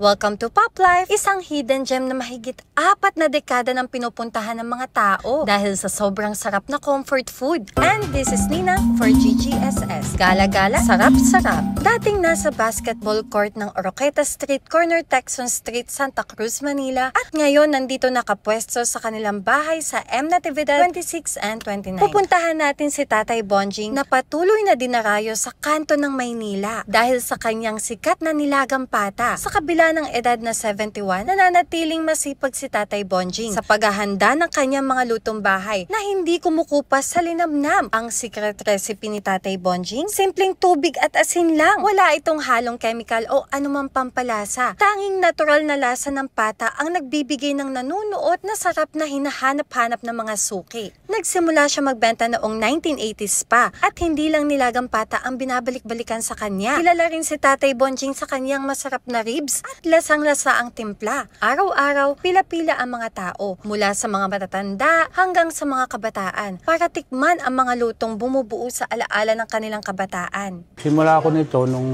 Welcome to Pop Life, isang hidden gem na mahigit 4 na dekada ng pinupuntahan ng mga tao dahil sa sobrang sarap na comfort food. And this is Nina for GGSS. Gala-gala, sarap-sarap. Dating nasa basketball court ng Oroqueta Street, corner Texon Street, Santa Cruz, Manila, at ngayon nandito nakapwesto sa kanilang bahay sa M. Natividad 26 and 29. Pupuntahan natin si Tatay Bonjing na patuloy na dinarayo sa kanto ng Maynila dahil sa kanyang sikat na nilagang pata. Sa kabila ng edad na 71, nananatiling masipag si Tatay Bonjing sa paghahanda ng kanyang mga lutong bahay na hindi kumukupas sa linamnam. Ang secret recipe ni Tatay Bonjing, simpleng tubig at asin lang. Wala itong halong chemical o anumang pampalasa. Tanging natural na lasa ng pata ang nagbibigay ng nanunuot na sarap na hinahanap-hanap ng mga suki. Nagsimula siya magbenta noong 1980s pa at hindi lang nilagang pata ang binabalik-balikan sa kanya. Kilala rin si Tatay Bonjing sa kanyang masarap na ribs at lasang-lasa ang timpla. Araw-araw, pila-pila ang mga tao, mula sa mga matatanda hanggang sa mga kabataan, para tikman ang mga lutong bumubuo sa alaala ng kanilang kabataan. Simula ako nito nung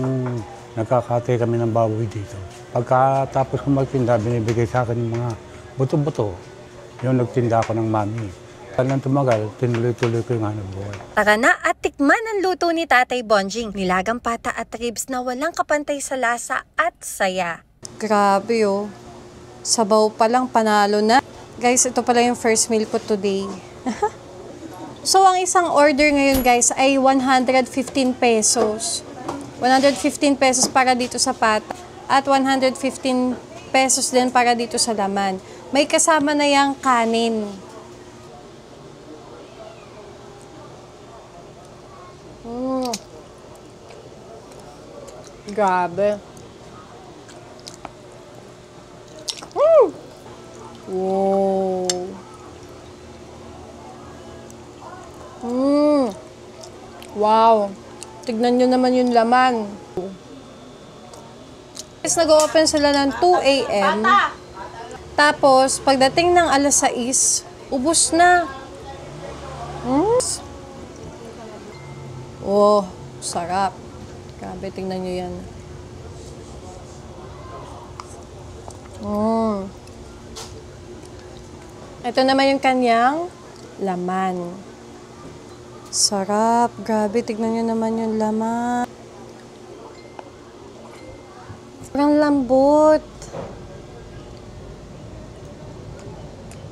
nagkakatay kami ng baboy dito. Pagkatapos ko magtinda, binibigay sa akin yung mga buto-buto. Yung nagtinda ako ng mami. Nang tumagal, tinuloy-tuloy ko yung hanap buhay. Tara na at tikman ang luto ni Tatay Bonjing. Nilagang pata at ribs na walang kapantay sa lasa at saya. Grabe oh. Sabaw pa lang, panalo na. Guys, ito pala yung first meal ko today. So, ang isang order ngayon guys ay 115 pesos. 115 pesos para dito sa pata. At 115 pesos din para dito sa laman. May kasama na yung kanin. Grabe. Wow. Wow. Tignan nyo naman yung laman. Nag-open sila ng 2 a.m. Tapos, pagdating ng alas 6, ubos na. Oh, sarap. Grabe, tingnan nyo yan. Ito naman yung kanyang laman. Sarap. Grabe, tignan nyo naman yung laman. Sobrang lambot.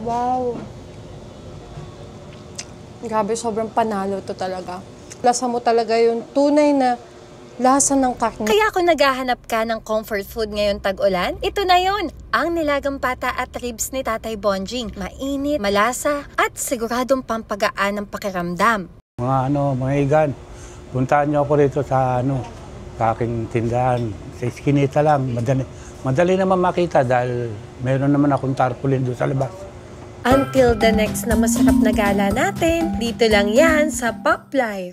Wow. Grabe, sobrang panalo to talaga. Lasa mo talaga yung tunay na lasa ng karne. Kaya kung naghahanap ka ng comfort food ngayon tag-ulan, ito na yon, ang nilagang pata at ribs ni Tatay Bonjing. Mainit, malasa, at siguradong pampagaan ng pakiramdam. Mga igan, puntahan niyo ako rito sa aking tindahan. Sa Eskinita lang, madali naman makita dahil meron naman akong tarpaulin doon sa labas. Until the next na masarap na gala natin, dito lang yan sa Pop Life.